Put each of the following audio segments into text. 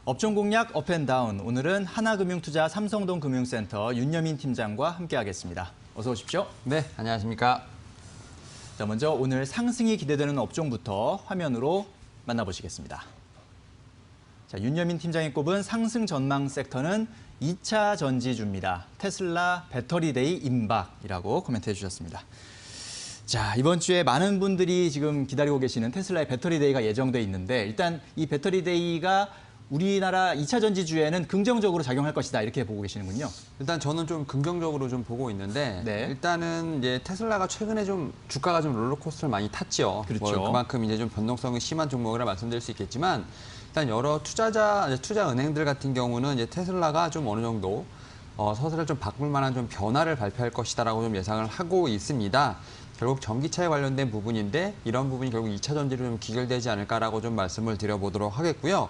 업종 공략 업앤다운. 오늘은 하나금융투자 삼성동 금융센터 윤여민 팀장과 함께하겠습니다. 어서 오십시오. 네, 안녕하십니까. 자, 먼저 오늘 상승이 기대되는 업종부터 화면으로 만나보시겠습니다. 자, 윤여민 팀장이 꼽은 상승 전망 섹터는 2차 전지주입니다. 테슬라 배터리데이 임박이라고 코멘트해 주셨습니다. 자, 이번 주에 많은 분들이 지금 기다리고 계시는 테슬라의 배터리데이가 예정돼 있는데 일단 이 배터리데이가 우리나라 2차 전지주에는 긍정적으로 작용할 것이다 이렇게 보고 계시는군요. 일단 저는 좀 긍정적으로 좀 보고 있는데 네. 일단은 이제 테슬라가 최근에 좀 주가가 좀 롤러코스터를 많이 탔죠. 그렇죠. 그만큼 이제 좀 변동성이 심한 종목이라 말씀드릴 수 있겠지만 일단 여러 투자 은행들 같은 경우는 이제 테슬라가 좀 어느 정도 서서히 좀 바꿀 만한 좀 변화를 발표할 것이다라고 좀 예상을 하고 있습니다. 결국 전기차에 관련된 부분인데 이런 부분이 결국 2차 전지로 좀 귀결되지 않을까라고 좀 말씀을 드려보도록 하겠고요.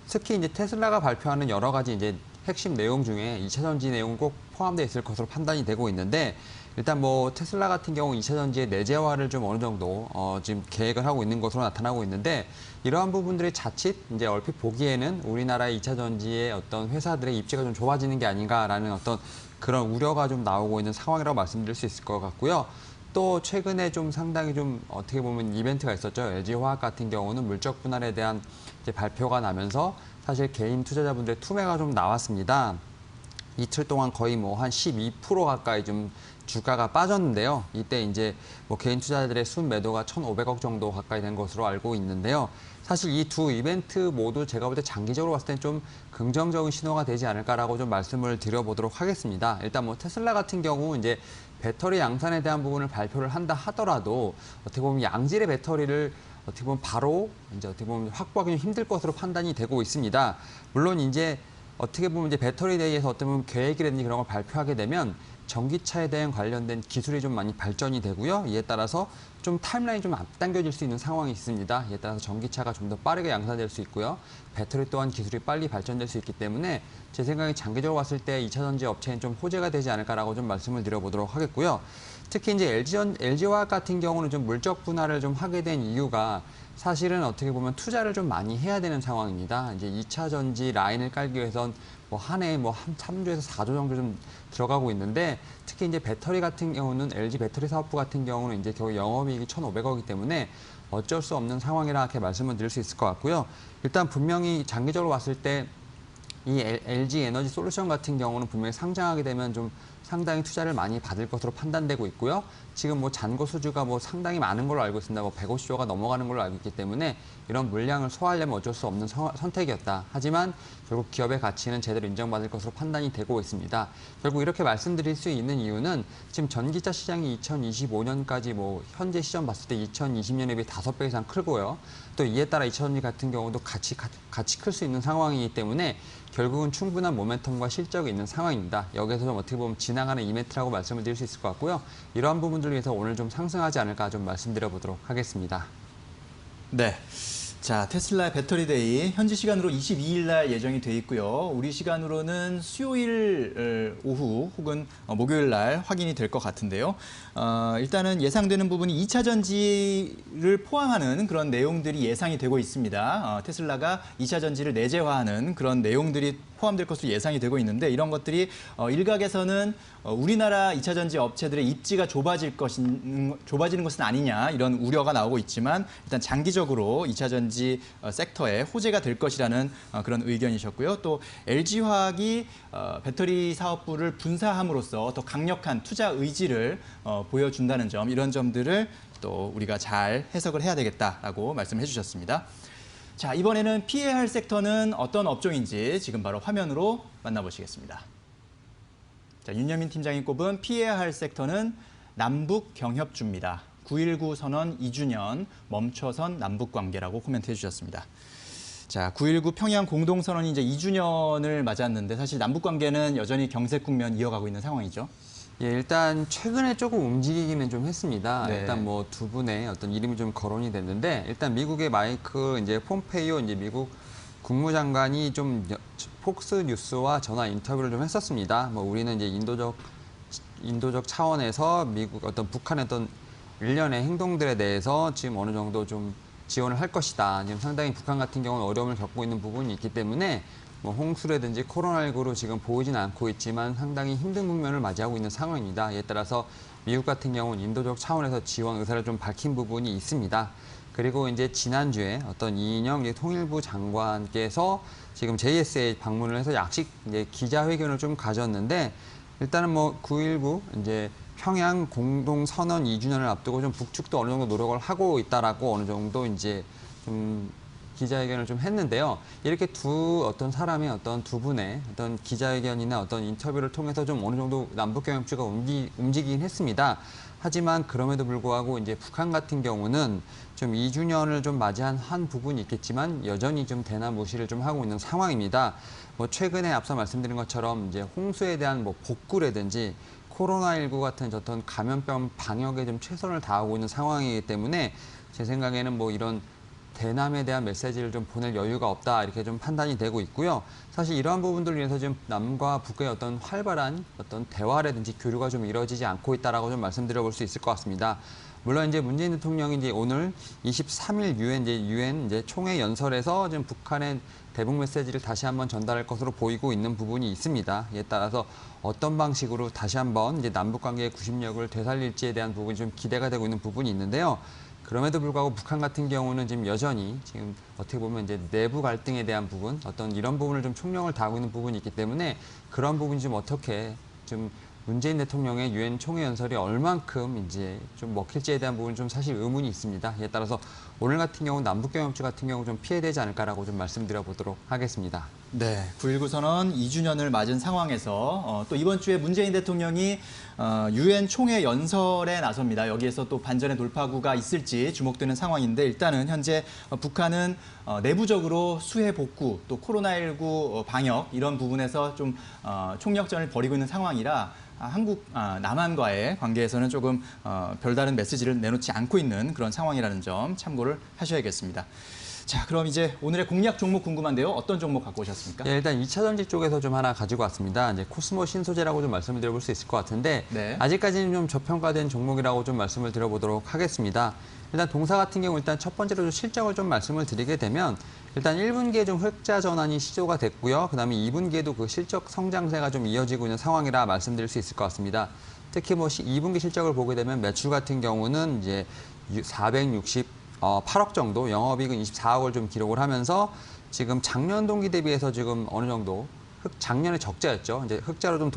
특히 이제 테슬라가 발표하는 여러 가지 이제 핵심 내용 중에 2차 전지 내용은 꼭 포함되어 있을 것으로 판단이 되고 있는데 일단 뭐 테슬라 같은 경우 2차 전지의 내재화를 좀 어느 정도 지금 계획을 하고 있는 것으로 나타나고 있는데 이러한 부분들이 자칫 이제 얼핏 보기에는 우리나라의 2차 전지의 어떤 회사들의 입지가 좀 좁아지는 게 아닌가라는 어떤 그런 우려가 좀 나오고 있는 상황이라고 말씀드릴 수 있을 것 같고요. 또 최근에 좀 상당히 좀 어떻게 보면 이벤트가 있었죠. LG화학 같은 경우는 물적 분할에 대한 이제 발표가 나면서 사실 개인 투자자분들의 투매가 좀 나왔습니다. 이틀 동안 거의 뭐 한 12% 가까이 좀 주가가 빠졌는데요. 이때 이제 뭐 개인 투자자들의 순매도가 1,500억 정도 가까이 된 것으로 알고 있는데요. 사실 이 두 이벤트 모두 제가 볼 때 장기적으로 봤을 때 좀 긍정적인 신호가 되지 않을까라고 좀 말씀을 드려보도록 하겠습니다. 일단 뭐 테슬라 같은 경우 이제 배터리 양산에 대한 부분을 발표를 한다 하더라도 어떻게 보면 양질의 배터리를 어떻게 보면 바로 이제 어떻게 보면 확보하기 좀 힘들 것으로 판단이 되고 있습니다. 물론 이제 어떻게 보면 이제 배터리 데이에서 어떻게 보면 계획이라든지 그런 걸 발표하게 되면 전기차에 대한 관련된 기술이 좀 많이 발전이 되고요. 이에 따라서 좀 타임라인이 좀 앞당겨질 수 있는 상황이 있습니다. 이에 따라서 전기차가 좀 더 빠르게 양산될 수 있고요. 배터리 또한 기술이 빨리 발전될 수 있기 때문에 제 생각에 장기적으로 봤을 때 2차 전지 업체는 좀 호재가 되지 않을까라고 좀 말씀을 드려보도록 하겠고요. 특히 이제 LG화학 같은 경우는 좀 물적 분할을 좀 하게 된 이유가 사실은 어떻게 보면 투자를 좀 많이 해야 되는 상황입니다. 이제 2차 전지 라인을 깔기 위해선 뭐 한 해에 뭐 한 3조에서 4조 정도 좀 들어가고 있는데 특히 이제 배터리 같은 경우는 LG 배터리 사업부 같은 경우는 이제 겨우 영업이익이 1,500억이기 때문에 어쩔 수 없는 상황이라 이렇게 말씀을 드릴 수 있을 것 같고요. 일단 분명히 장기적으로 봤을 때 이 LG 에너지 솔루션 같은 경우는 분명히 상장하게 되면 좀 상당히 투자를 많이 받을 것으로 판단되고 있고요. 지금 뭐 잔고 수주가 뭐 상당히 많은 걸로 알고 있습니다. 뭐 150조가 넘어가는 걸로 알고 있기 때문에 이런 물량을 소화하려면 어쩔 수 없는 선택이었다. 하지만 결국 기업의 가치는 제대로 인정받을 것으로 판단이 되고 있습니다. 결국 이렇게 말씀드릴 수 있는 이유는 지금 전기차 시장이 2025년까지 뭐 현재 시점 봤을 때 2020년에 비해 5배 이상 크고요. 또 이에 따라 2차 전지 같은 경우도 같이 클 수 있는 상황이기 때문에 결국은 충분한 모멘텀과 실적이 있는 상황입니다. 여기서 좀 어떻게 보면 지나가는 이벤트라고 말씀을 드릴 수 있을 것 같고요. 이러한 부분들을 위해서 오늘 좀 상승하지 않을까 좀 말씀드려보도록 하겠습니다. 네. 자, 테슬라 배터리데이 현지 시간으로 22일 날 예정이 돼 있고요. 우리 시간으로는 수요일 오후 혹은 목요일 날 확인이 될 것 같은데요. 일단은 예상되는 부분이 2차 전지를 포함하는 그런 내용들이 예상이 되고 있습니다. 테슬라가 2차 전지를 내재화하는 그런 내용들이 포함될 것으로 예상이 되고 있는데 이런 것들이 일각에서는 우리나라 2차 전지 업체들의 입지가 좁아지는 것은 아니냐 이런 우려가 나오고 있지만 일단 장기적으로 2차 전지 섹터에 호재가 될 것이라는 그런 의견이셨고요. 또 LG화학이 배터리 사업부를 분사함으로써 더 강력한 투자 의지를 보여준다는 점 이런 점들을 또 우리가 잘 해석을 해야 되겠다라고 말씀해 주셨습니다. 자, 이번에는 피해야 할 섹터는 어떤 업종인지 지금 바로 화면으로 만나보시겠습니다. 자, 윤여민 팀장이 꼽은 피해야 할 섹터는 남북 경협주입니다. 9.19 선언 2주년 멈춰선 남북 관계라고 코멘트해 주셨습니다. 자, 9.19 평양 공동선언이 이제 2주년을 맞았는데 사실 남북 관계는 여전히 경색 국면 이어가고 있는 상황이죠. 예, 일단 최근에 조금 움직이기는 좀 했습니다. 네. 일단 뭐 두 분의 어떤 이름이 좀 거론이 됐는데 일단 미국의 마이크 이제 폼페이오 이제 미국 국무장관이 좀 폭스 뉴스와 전화 인터뷰를 좀 했었습니다. 뭐 우리는 이제 인도적 차원에서 미국 어떤 북한의 어떤 일련의 행동들에 대해서 지금 어느 정도 좀 지원을 할 것이다. 지금 상당히 북한 같은 경우는 어려움을 겪고 있는 부분이 있기 때문에 뭐 홍수라든지 코로나19로 지금 보이지는 않고 있지만 상당히 힘든 국면을 맞이하고 있는 상황입니다. 이에 따라서 미국 같은 경우는 인도적 차원에서 지원 의사를 좀 밝힌 부분이 있습니다. 그리고 이제 지난주에 어떤 이인영 통일부 장관께서 지금 JSA 방문을 해서 약식 이제 기자회견을 좀 가졌는데 일단은 뭐 9.19 이제 평양 공동선언 2주년을 앞두고 좀 북측도 어느 정도 노력을 하고 있다라고 어느 정도 이제 좀 기자회견을 좀 했는데요. 이렇게 어떤 사람의 어떤 두 분의 어떤 기자회견이나 어떤 인터뷰를 통해서 좀 어느 정도 남북 경협주가 움직이긴 했습니다. 하지만 그럼에도 불구하고 이제 북한 같은 경우는 좀 2주년을 좀 맞이한 한 부분이 있겠지만 여전히 좀 대남 무시를 좀 하고 있는 상황입니다. 뭐 최근에 앞서 말씀드린 것처럼 이제 홍수에 대한 뭐 복구라든지 코로나19 같은 어떤 감염병 방역에 좀 최선을 다하고 있는 상황이기 때문에 제 생각에는 뭐 이런 대남에 대한 메시지를 좀 보낼 여유가 없다 이렇게 좀 판단이 되고 있고요. 사실 이러한 부분들을 위해서 지금 남과 북의 어떤 활발한 어떤 대화라든지 교류가 좀 이루어지지 않고 있다라고 좀 말씀드려볼 수 있을 것 같습니다. 물론 이제 문재인 대통령이 이제 오늘 23일 유엔 이제 총회 연설에서 지금 북한의 대북 메시지를 다시 한번 전달할 것으로 보이고 있는 부분이 있습니다. 이에 따라서 어떤 방식으로 다시 한번 이제 남북 관계의 구심력을 되살릴지에 대한 부분이 좀 기대가 되고 있는 부분이 있는데요. 그럼에도 불구하고 북한 같은 경우는 지금 여전히 지금 어떻게 보면 이제 내부 갈등에 대한 부분, 어떤 이런 부분을 좀 총력을 다하고 있는 부분이 있기 때문에 그런 부분이 좀 어떻게 좀 문재인 대통령의 유엔 총회 연설이 얼만큼 이제 좀 먹힐지에 대한 부분은 좀 사실 의문이 있습니다. 이에 따라서 오늘 같은 경우 남북 경협주 같은 경우 좀 피해되지 않을까라고 좀 말씀드려 보도록 하겠습니다. 네, 9.19 선언 2주년을 맞은 상황에서 또 이번 주에 문재인 대통령이 유엔 총회 연설에 나섭니다. 여기에서 또 반전의 돌파구가 있을지 주목되는 상황인데 일단은 현재 북한은 내부적으로 수해 복구 또 코로나19 방역 이런 부분에서 좀 총력전을 벌이고 있는 상황이라 남한과의 관계에서는 조금 별다른 메시지를 내놓지 않고 있는 그런 상황이라는 점 참고를 하셔야겠습니다. 자, 그럼 이제 오늘의 공략 종목 궁금한데요. 어떤 종목 갖고 오셨습니까? 예, 일단 2차 전지 쪽에서 좀 하나 가지고 왔습니다. 이제 코스모 신소재라고 좀 말씀을 드려볼 수 있을 것 같은데 네. 아직까지는 좀 저평가된 종목이라고 좀 말씀을 드려보도록 하겠습니다. 일단 동사 같은 경우 일단 첫 번째로 좀 실적을 좀 말씀을 드리게 되면 일단 1분기에 좀 흑자 전환이 시도가 됐고요. 그다음에 2분기에도 그 실적 성장세가 좀 이어지고 있는 상황이라 말씀드릴 수 있을 것 같습니다. 특히 뭐 2분기 실적을 보게 되면 매출 같은 경우는 이제 8억 정도, 영업이익은 24억을 좀 기록을 하면서 지금 작년 동기 대비해서 지금 어느 정도 작년에 적자였죠. 이제 흑자로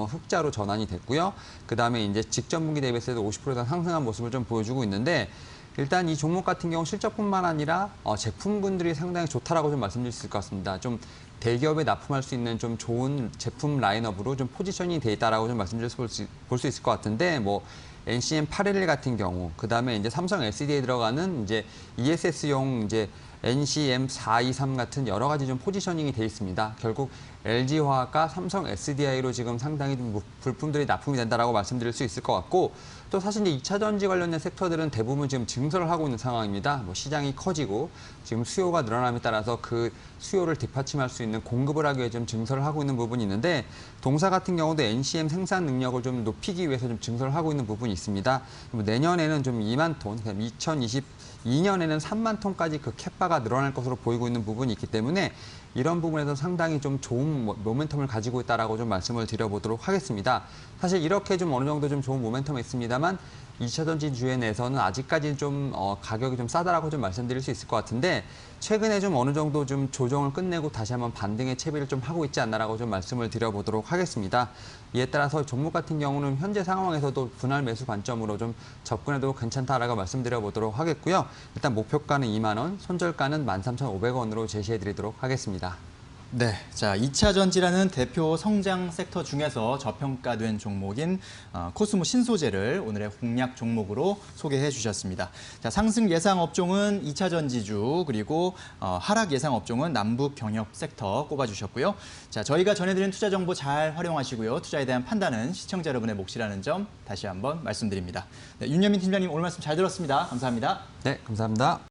흑자로 전환이 됐고요. 그다음에 이제 직전 분기 대비해서도 50% 이상 상승한 모습을 좀 보여주고 있는데 일단 이 종목 같은 경우 실적뿐만 아니라 제품군들이 상당히 좋다라고 좀 말씀드릴 수 있을 것 같습니다. 좀 대기업에 납품할 수 있는 좀 좋은 제품 라인업으로 좀 포지션이 돼 있다라고 좀 볼 수 있을 것 같은데 뭐 NCM811 같은 경우, 그 다음에 이제 삼성 SD에 들어가는 이제 ESS용 이제 NCM423 같은 여러 가지 좀 포지셔닝이 돼 있습니다. 결국 LG화학과 삼성 SDI로 지금 상당히 좀 부품들이 납품이 된다라고 말씀드릴 수 있을 것 같고 또 사실 이제 2차 전지 관련된 섹터들은 대부분 지금 증설을 하고 있는 상황입니다. 뭐 시장이 커지고 지금 수요가 늘어남에 따라서 그 수요를 뒷받침할 수 있는 공급을 하기 위해 좀 증설을 하고 있는 부분이 있는데 동사 같은 경우도 NCM 생산 능력을 좀 높이기 위해서 좀 증설을 하고 있는 부분이 있습니다. 내년에는 좀 2만 톤, 2022년에는 3만 톤까지 그 캡바가 늘어날 것으로 보이고 있는 부분이 있기 때문에 이런 부분에서 상당히 좀 좋은 모멘텀을 가지고 있다라고 좀 말씀을 드려보도록 하겠습니다. 사실 이렇게 좀 어느 정도 좀 좋은 모멘텀이 있습니다만 2차 전지 주엔에서는 아직까지 좀 가격이 좀 싸다라고 좀 말씀드릴 수 있을 것 같은데 최근에 좀 어느 정도 좀 조정을 끝내고 다시 한번 반등의 채비를 좀 하고 있지 않나라고 좀 말씀을 드려보도록 하겠습니다. 이에 따라서 종목 같은 경우는 현재 상황에서도 분할 매수 관점으로 좀 접근해도 괜찮다라고 말씀드려보도록 하겠고요. 일단 목표가는 2만 원, 손절가는 13,500원으로 제시해드리도록 하겠습니다. 네, 자 2차 전지라는 대표 성장 섹터 중에서 저평가된 종목인 코스모 신소재를 오늘의 공략 종목으로 소개해 주셨습니다. 자, 상승 예상 업종은 2차 전지주 그리고 하락 예상 업종은 남북 경협 섹터 꼽아주셨고요. 자, 저희가 전해드린 투자 정보 잘 활용하시고요. 투자에 대한 판단은 시청자 여러분의 몫이라는 점 다시 한번 말씀드립니다. 네, 윤여민 팀장님 오늘 말씀 잘 들었습니다. 감사합니다. 네, 감사합니다.